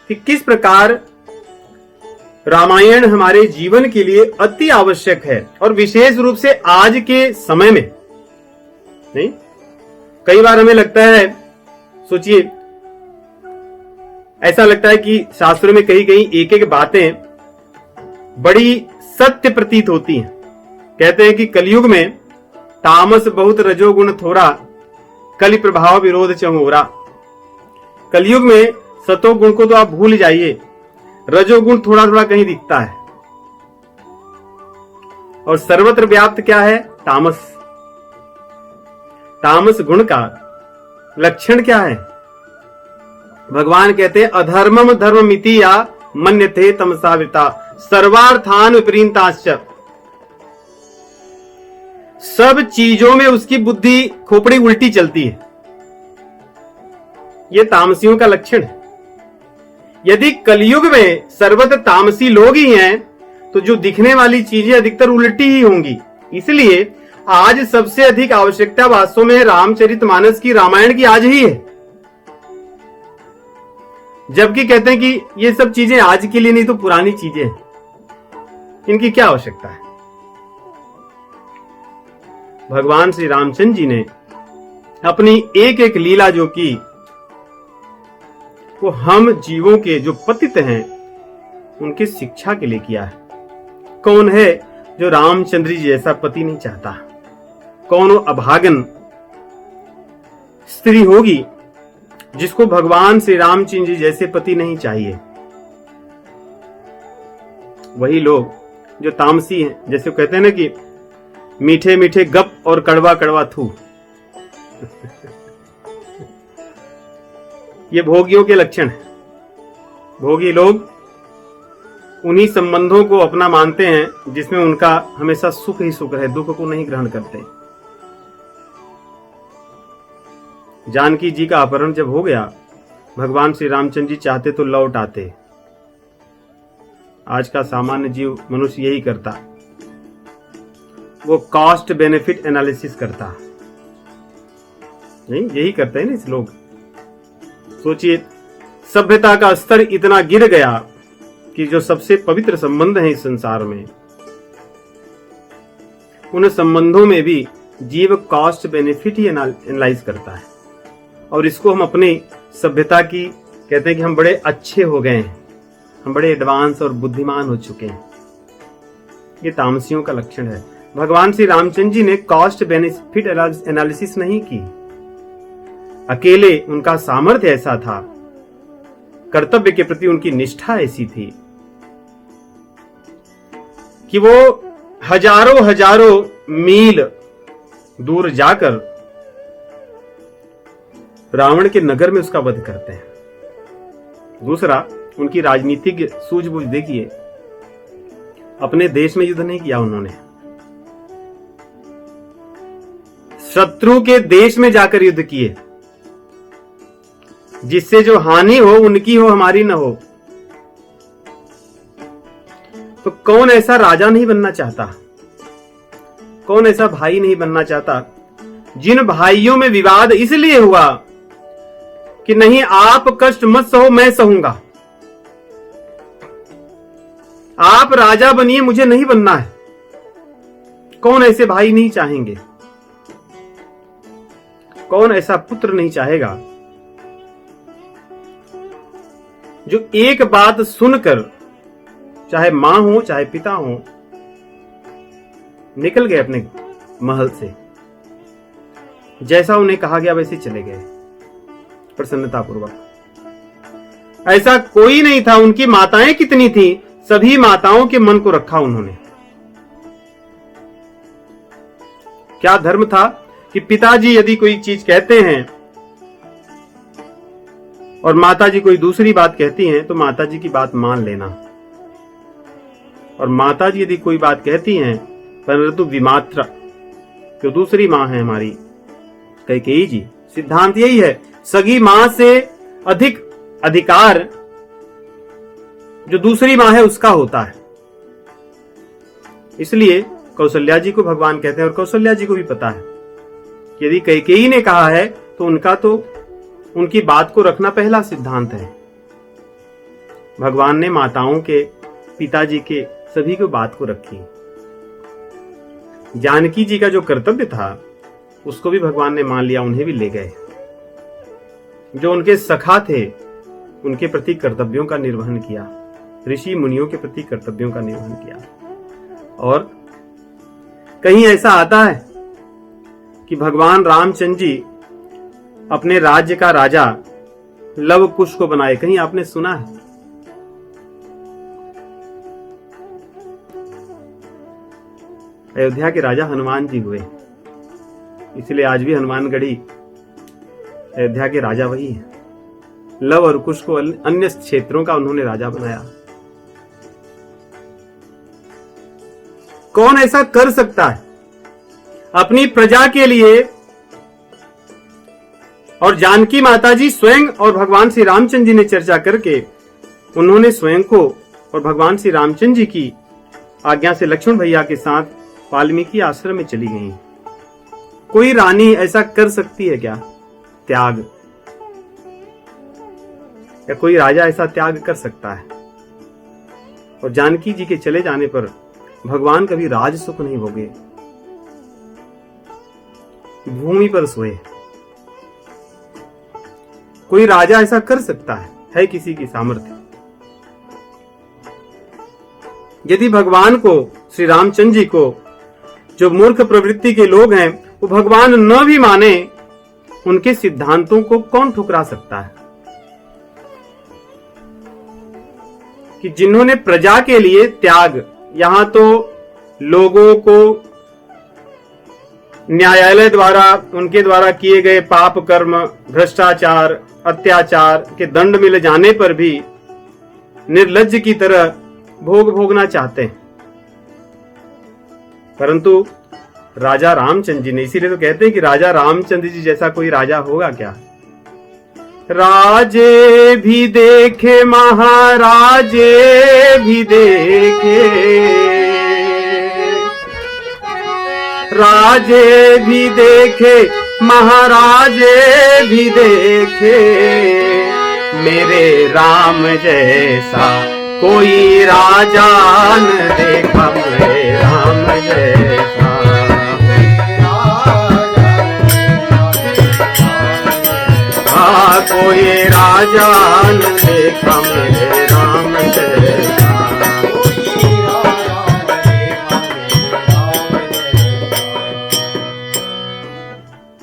कि किस प्रकार रामायण हमारे जीवन के लिए अति आवश्यक है, और विशेष रूप से आज के समय में। नहीं, कई बार हमें लगता है, सोचिए, ऐसा लगता है कि शास्त्रों में कहीं कहीं एक एक बातें बड़ी सत्य प्रतीत होती हैं। कहते हैं कि कलयुग में तामस बहुत रजोगुण थोड़ा, कलि प्रभाव विरोध चमोरा। कलयुग में सतोगुण को तो आप भूल जाइए, रजोगुण थोड़ा थोड़ा कहीं दिखता है, और सर्वत्र व्याप्त क्या है? तामस। तामस गुण का लक्षण क्या है? भगवान कहते हैं अधर्मम धर्ममिति या मन्यते तमसावृता सर्वार्थान विपरीताश्च। सब चीजों में उसकी बुद्धि खोपड़ी उल्टी चलती है। यह तामसियों का लक्षण है। यदि कलयुग में सर्वत्र तामसी लोग ही हैं, तो जो दिखने वाली चीजें अधिकतर उल्टी ही होंगी। इसलिए आज सबसे अधिक आवश्यकता वास्तव में रामचरितमानस की, रामायण की आज ही है। जबकि कहते हैं कि ये सब चीजें आज के लिए नहीं तो पुरानी चीजें हैं, इनकी क्या आवश्यकता है। भगवान श्री रामचंद्र जी ने अपनी एक एक लीला जो की, वो हम जीवों के जो पतित हैं उनकी शिक्षा के लिए किया है। कौन है जो रामचंद्र जी जैसा पति नहीं चाहता? कौन वो अभागन स्त्री होगी जिसको भगवान श्री रामचंद्र जी जैसे पति नहीं चाहिए? वही लोग जो तामसी हैं, जैसे कहते हैं ना कि मीठे मीठे गप और कड़वा कड़वा थू। ये भोगियों के लक्षण है। भोगी लोग उन्हीं संबंधों को अपना मानते हैं जिसमें उनका हमेशा सुख ही सुख है, दुख को नहीं ग्रहण करते। जानकी जी का अपहरण जब हो गया, भगवान श्री रामचंद्र जी चाहते तो लौट आते। आज का सामान्य जीव मनुष्य यही करता, वो कॉस्ट बेनिफिट एनालिसिस करता। नहीं, यही करते हैं ना इस लोग। सोचिए, सभ्यता का स्तर इतना गिर गया कि जो सबसे पवित्र संबंध हैं इस संसार में, उन संबंधों में भी जीव कॉस्ट बेनिफिट ही एनालाइज करता है। और इसको हम अपनी सभ्यता की कहते हैं कि हम बड़े अच्छे हो गए हैं, हम बड़े एडवांस और बुद्धिमान हो चुके हैं। ये तामसियों का लक्षण है। भगवान श्री रामचंद्र जी ने कॉस्ट बेनिफिट एनालिसिस नहीं की। अकेले उनका सामर्थ्य ऐसा था, कर्तव्य के प्रति उनकी निष्ठा ऐसी थी कि वो हजारों हजारों मील दूर जाकर रावण के नगर में उसका वध करते हैं। दूसरा, उनकी राजनीतिक सूझबूझ देखिए। अपने देश में युद्ध नहीं किया उन्होंने, शत्रु के देश में जाकर युद्ध किए, जिससे जो हानि हो उनकी हो, हमारी न हो। तो कौन ऐसा राजा नहीं बनना चाहता? कौन ऐसा भाई नहीं बनना चाहता? जिन भाइयों में विवाद इसलिए हुआ कि नहीं, आप कष्ट मत सहो, मैं सहूंगा, आप राजा बनिए, मुझे नहीं बनना है। कौन ऐसे भाई नहीं चाहेंगे? कौन ऐसा पुत्र नहीं चाहेगा जो एक बात सुनकर, चाहे मां हो चाहे पिता हो, निकल गए अपने महल से, जैसा उन्हें कहा गया वैसे चले गए प्रसन्नतापूर्वक। ऐसा कोई नहीं था। उनकी माताएं कितनी थी, सभी माताओं के मन को रखा उन्होंने। क्या धर्म था कि पिताजी यदि कोई चीज कहते हैं और माताजी कोई दूसरी बात कहती हैं, तो माताजी की बात मान लेना। और माताजी यदि कोई बात कहती हैं, परंतु विमात्रा, जो दूसरी मां है हमारी कैकेयी जी, सिद्धांत यही है, सगी मां से अधिक अधिकार जो दूसरी मां है उसका होता है। इसलिए कौशल्या जी को भगवान कहते हैं, और कौशल्या जी को भी पता है कि यदि कैकेयी ने कहा है तो उनका तो उनकी बात को रखना पहला सिद्धांत है। भगवान ने माताओं के, पिताजी के, सभी को बात को रखी। जानकी जी का जो कर्तव्य था उसको भी भगवान ने मान लिया, उन्हें भी ले गए। जो उनके सखा थे उनके प्रति कर्तव्यों का निर्वहन किया, ऋषि मुनियों के प्रति कर्तव्यों का निर्वहन किया। और कहीं ऐसा आता है कि भगवान रामचंद्र जी अपने राज्य का राजा लव कुश को बनाए, कहीं आपने सुना है? अयोध्या के राजा हनुमान जी हुए, इसलिए आज भी हनुमानगढ़ी अयोध्या के राजा वही है। लव और कुश को अन्य क्षेत्रों का उन्होंने राजा बनाया। कौन ऐसा कर सकता है अपनी प्रजा के लिए? और जानकी माता जी स्वयं और भगवान श्री रामचंद्र जी ने चर्चा करके उन्होंने स्वयं को और भगवान श्री रामचंद्र जी की आज्ञा से लक्ष्मण भैया के साथ वाल्मीकि आश्रम में चली गई। कोई रानी ऐसा कर सकती है क्या? त्याग, या कोई राजा ऐसा त्याग कर सकता है? और जानकी जी के चले जाने पर भगवान कभी राज सुख नहीं भोगे, भूमि पर सोए। कोई राजा ऐसा कर सकता है किसी की सामर्थ्य? यदि भगवान को, श्री रामचंद्र जी को, जो मूर्ख प्रवृत्ति के लोग हैं वो भगवान न भी माने, उनके सिद्धांतों को कौन ठुकरा सकता है? कि जिन्होंने प्रजा के लिए त्याग, यहां तो लोगों को न्यायालय द्वारा, उनके द्वारा किए गए पाप कर्म, भ्रष्टाचार, अत्याचार के दंड मिल जाने पर भी निर्लज्ज की तरह भोग भोगना चाहते हैं। परंतु राजा रामचंद्र जी ने, इसीलिए तो कहते हैं कि राजा रामचंद्र जी जैसा कोई राजा होगा क्या? राजे भी देखे, महाराजे भी देखे, राजे भी देखे, महाराजे भी देखे, मेरे राम जैसा कोई राजा न देखा, मेरे राम जैसा। कोई राजा न देखा, मेरे राम जैसा।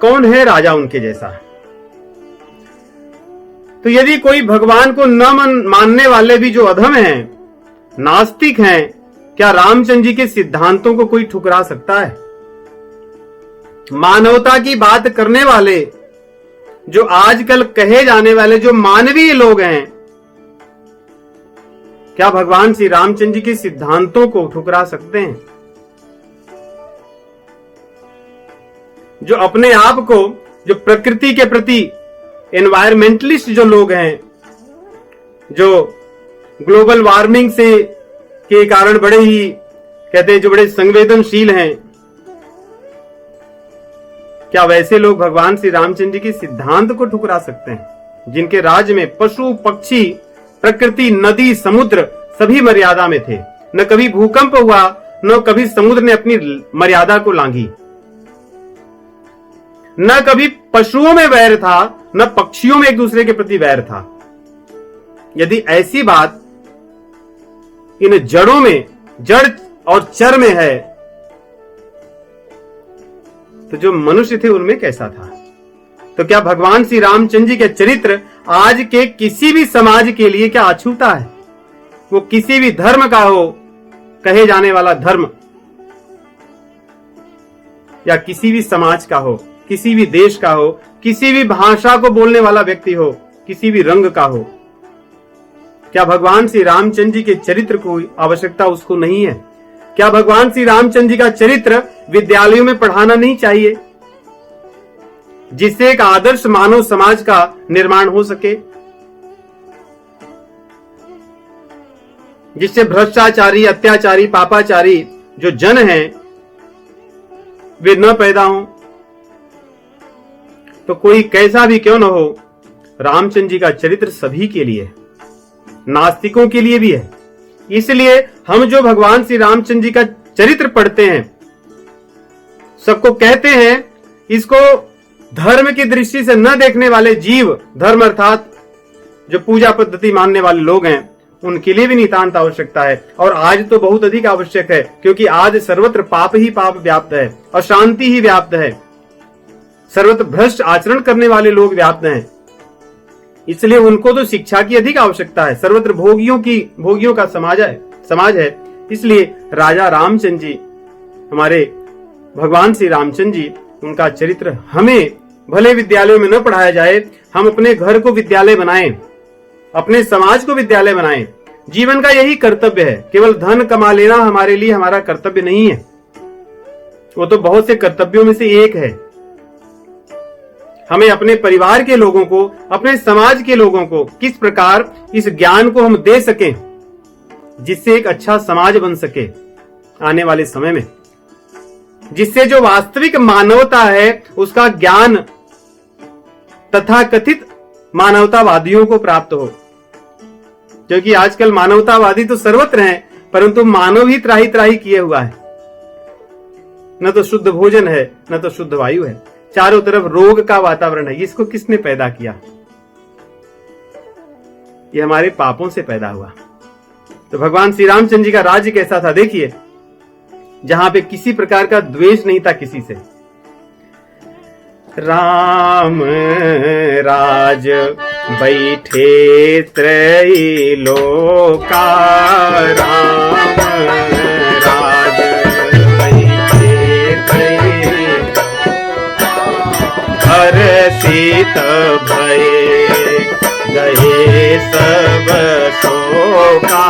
कौन है राजा उनके जैसा? तो यदि कोई भगवान को न मानने वाले भी जो अधम हैं, नास्तिक हैं, क्या रामचंद्र जी के सिद्धांतों को कोई ठुकरा सकता है? मानवता की बात करने वाले, जो आजकल कहे जाने वाले जो मानवीय लोग हैं, क्या भगवान श्री रामचंद्र जी के सिद्धांतों को ठुकरा सकते हैं? जो अपने आप को, जो प्रकृति के प्रति एनवायरमेंटलिस्ट जो लोग हैं, जो ग्लोबल वार्मिंग से के कारण बड़े ही कहते हैं, जो बड़े संवेदनशील हैं, क्या वैसे लोग भगवान श्री रामचंद्र जी के सिद्धांत को ठुकरा सकते हैं? जिनके राज्य में पशु, पक्षी, प्रकृति, नदी, समुद्र सभी मर्यादा में थे। न कभी भूकंप हुआ, न कभी समुद्र ने अपनी मर्यादा को लांघी, न कभी पशुओं में वैर था, न पक्षियों में एक दूसरे के प्रति वैर था। यदि ऐसी बात इन जड़ों में, जड़ और चर में है, तो जो मनुष्य थे उनमें कैसा था? तो क्या भगवान श्री रामचंद्र जी के चरित्र आज के किसी भी समाज के लिए क्या अछूता है? वो किसी भी धर्म का हो, कहे जाने वाला धर्म, या किसी भी समाज का हो, किसी भी देश का हो, किसी भी भाषा को बोलने वाला व्यक्ति हो, किसी भी रंग का हो, क्या भगवान श्री रामचंद्र जी के चरित्र को आवश्यकता उसको नहीं है? क्या भगवान श्री रामचंद्र जी का चरित्र विद्यालयों में पढ़ाना नहीं चाहिए, जिससे एक आदर्श मानव समाज का निर्माण हो सके, जिससे भ्रष्टाचारी, अत्याचारी, पापाचारी जो जन हैं वे न पैदा हों? तो कोई कैसा भी क्यों न हो, रामचंद्र जी का चरित्र सभी के लिए, नास्तिकों के लिए भी है। इसलिए हम जो भगवान श्री रामचंद्र जी का चरित्र पढ़ते हैं, सबको कहते हैं, इसको धर्म की दृष्टि से न देखने वाले जीव, धर्म अर्थात जो पूजा पद्धति मानने वाले लोग हैं, उनके लिए भी नितांत आवश्यकता है। और आज तो बहुत अधिक आवश्यक है, क्योंकि आज सर्वत्र पाप ही पाप व्याप्त है, अशांति ही व्याप्त है, सर्वत्र भ्रष्ट आचरण करने वाले लोग व्याप्त हैं। इसलिए उनको तो शिक्षा की अधिक आवश्यकता है। सर्वत्र भोगियों का समाज है। इसलिए राजा रामचंद्र जी, हमारे भगवान श्री रामचंद्र जी, उनका चरित्र हमें भले विद्यालयों में न पढ़ाया जाए, हम अपने घर को विद्यालय बनाएं, अपने समाज को विद्यालय बनाएं। जीवन का यही कर्तव्य है। केवल धन कमा लेना हमारे लिए हमारा कर्तव्य नहीं है, वो तो बहुत से कर्तव्यों में से एक है। हमें अपने परिवार के लोगों को, अपने समाज के लोगों को किस प्रकार इस ज्ञान को हम दे सकें, जिससे एक अच्छा समाज बन सके आने वाले समय में, जिससे जो वास्तविक मानवता है उसका ज्ञान तथाकथित मानवतावादियों को प्राप्त हो। क्योंकि आजकल मानवतावादी तो सर्वत्र हैं, परंतु मानव ही त्राही त्राही किए हुआ है। न तो शुद्ध भोजन है, न तो शुद्ध वायु है, चारों तरफ रोग का वातावरण है। इसको किसने पैदा किया? ये हमारे पापों से पैदा हुआ। तो भगवान श्री रामचंद्र जी का राज्य कैसा था देखिए, जहां पे किसी प्रकार का द्वेष नहीं था किसी से। राम राज बैठे त्रैलोका, राम राज बैठे हर्षित भये गए सब शोका,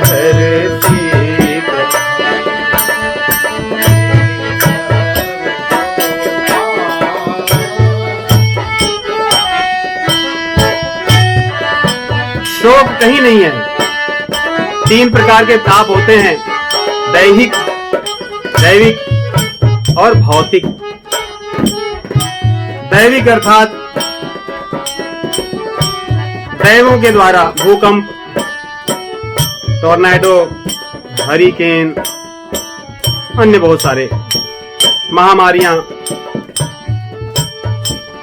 हर्षित। शोक कहीं नहीं है। 3 प्रकार के ताप होते हैं, दैहिक, दैविक और भौतिक। दैविक अर्थात दैवों के द्वारा भूकंप, टॉर्नेडो, हरिकेन, अन्य बहुत सारे महामारियां।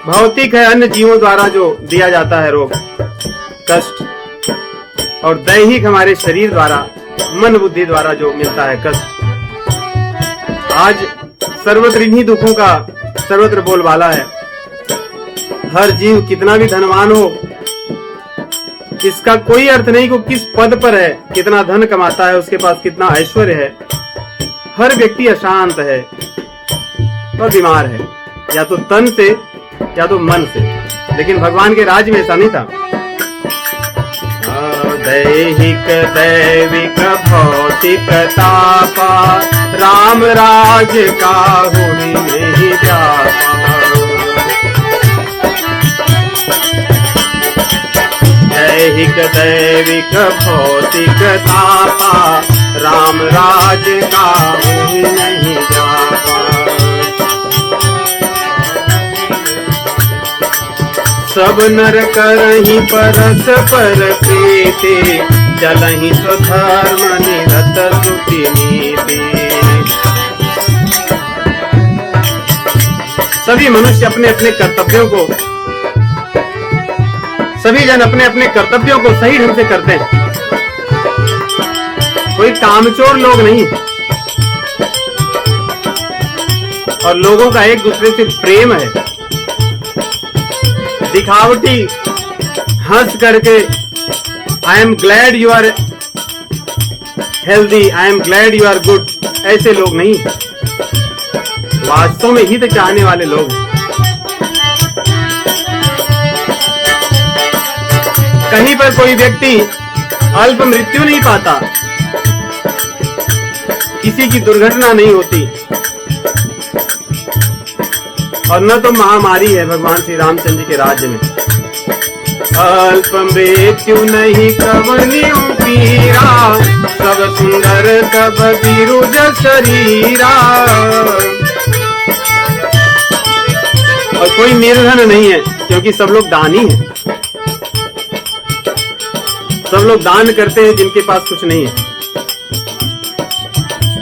भौतिक है अन्य जीवों द्वारा जो दिया जाता है रोग, कष्ट। और दैहिक हमारे शरीर द्वारा, मन बुद्धि द्वारा जो मिलता है कष्ट। आज सर्वत्र इन्हीं दुखों का सर्वत्र बोलबाला है। हर जीव कितना भी धनवान हो, इसका कोई अर्थ नहीं कि किस पद पर है, कितना धन कमाता है, उसके पास कितना ऐश्वर्य है। हर व्यक्ति अशांत है और बीमार है, या तो तन से या तो मन से। लेकिन भगवान के राज्य में ऐसा नहीं था। दैहिक दैविक भौतिक तापा, राम राज का हुई नहीं व्यापा। दैहिक दैविक भौतिक तापा, राम राज का हुई नहीं व्यापा। सब नर करहि परस्पर प्रीति, चलहि स्वधर्म निरत श्रुति नीति। सभी मनुष्य अपने अपने कर्तव्यों को, सभी जन अपने अपने कर्तव्यों को सही ढंग से करते हैं। कोई कामचोर लोग नहीं, और लोगों का एक दूसरे से प्रेम है। दिखावटी हंस करके I am glad you are healthy, I am glad you are good, ऐसे लोग नहीं, वास्तव में हित चाहने वाले लोग। कहीं पर कोई व्यक्ति अल्प मृत्यु नहीं पाता, किसी की दुर्घटना नहीं होती, और न तो महामारी है भगवान श्री रामचंद्र जी के राज्य में। अल्प मृत्यु नहीं कवनियों पीरा, सब सुंदर सब विरुद्ध शरीरा। और कोई निर्धन नहीं है, क्योंकि सब लोग दानी हैं। सब लोग दान करते हैं जिनके पास कुछ नहीं है।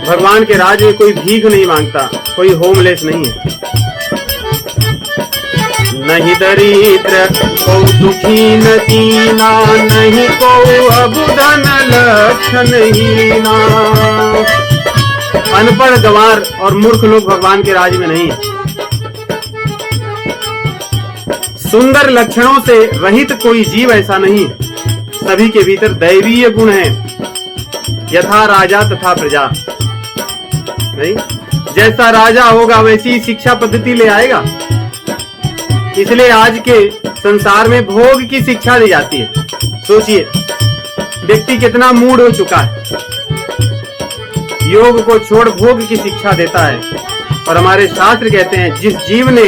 भगवान के राज में कोई भीख नहीं मांगता, कोई होमलेस नहीं है। नहीं दरिद्र को दुखी न कीना, नहीं को अबुधन लक्षण हीना। अनपढ़ गंवार और मूर्ख लोग भगवान के राज में नहीं है। सुंदर लक्षणों से रहित कोई जीव ऐसा नहीं है। सभी के भीतर दैवीय गुण है, यथा राजा तथा प्रजा। नहीं, जैसा राजा होगा वैसी ही शिक्षा पद्धति ले आएगा। इसलिए आज के संसार में भोग की शिक्षा दी जाती है। सोचिए, व्यक्ति कितना मूढ़ हो चुका है, योग को छोड़ भोग की शिक्षा देता है। और हमारे शास्त्र कहते हैं, जिस जीव ने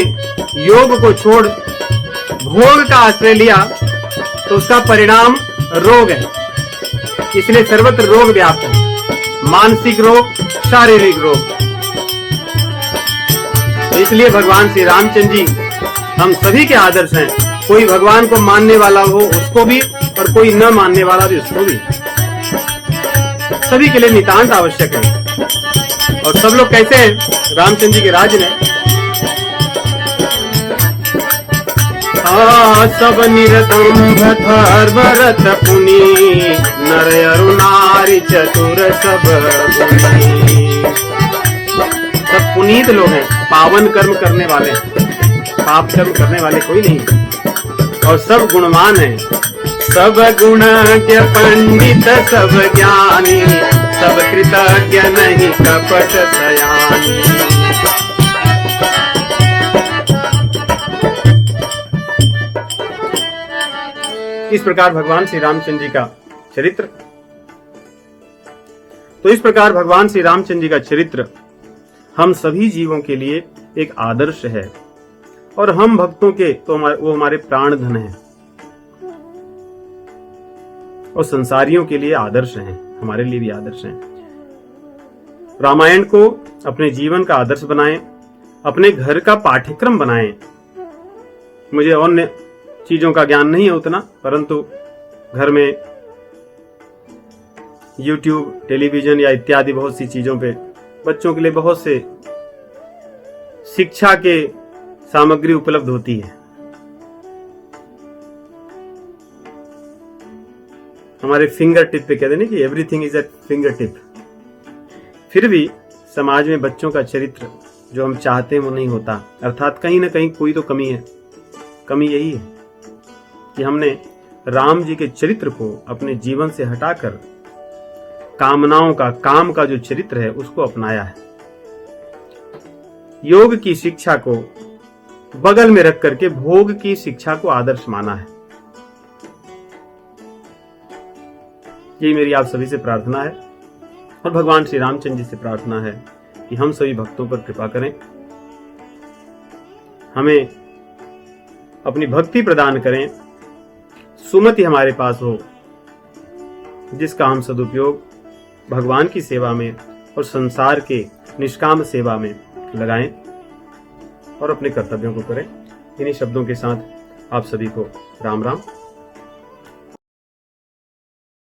योग को छोड़ भोग का आश्रय लिया तो उसका परिणाम रोग है। इसलिए सर्वत्र रोग व्याप्त है, मानसिक रोग, शारीरिक रोग। इसलिए भगवान श्री रामचंद्र जी हम सभी के आदर्श हैं। कोई भगवान को मानने वाला हो उसको भी, और कोई न मानने वाला भी उसको भी, सभी के लिए नितांत आवश्यक है। और सब लोग कैसे हैं रामचंद्र जी के राज में? सब निरतंभ भरत पुनि, नर अरु नारी चतुर सब गुणी। सब पुनीत लोग हैं, पावन कर्म करने वाले हैं, पाप कर्म करने वाले कोई नहीं। और सब गुणवान हैं, सब गुणज्ञ पंडित सब ज्ञानी, सब कृतज्ञ नहीं कपट सयानी। इस प्रकार भगवान श्री रामचंद्र जी का चरित्र। तो इस प्रकार भगवान श्री रामचंद्र जी का चरित्र हम सभी जीवों के लिए एक आदर्श है। और हम भक्तों के तो वो हमारे प्राण धन है, और संसारियों के लिए आदर्श हैं, हमारे लिए भी आदर्श हैं। रामायण को अपने जीवन का आदर्श बनाएं, अपने घर का पाठ्यक्रम बनाएं। मुझे अन्य चीजों का ज्ञान नहीं है उतना, परंतु घर में YouTube, टेलीविजन या इत्यादि बहुत सी चीजों पे बच्चों के लिए बहुत से शिक्षा के सामग्री उपलब्ध होती है। हमारे फिंगर टिप पे कहते हैं ना कि everything is at finger tip. फिर भी समाज में बच्चों का चरित्र जो हम चाहते हैं वो नहीं होता। अर्थात कहीं ना कहीं कोई तो कमी है। कमी यही है कि हमने राम जी के चरित्र को अपने जीवन से हटाकर कामनाओं का, काम का जो चरित्र है उसको अपनाया है। योग की शिक्षा को बगल में रख करके भोग की शिक्षा को आदर्श माना है। यही मेरी आप सभी से प्रार्थना है, और भगवान श्री रामचंद्र जी से प्रार्थना है कि हम सभी भक्तों पर कृपा करें, हमें अपनी भक्ति प्रदान करें, सुमति हमारे पास हो जिसका हम सदुपयोग भगवान की सेवा में और संसार के निष्काम सेवा में लगाएं और अपने कर्तव्यों को करें। इन्हीं शब्दों के साथ आप सभी को राम राम।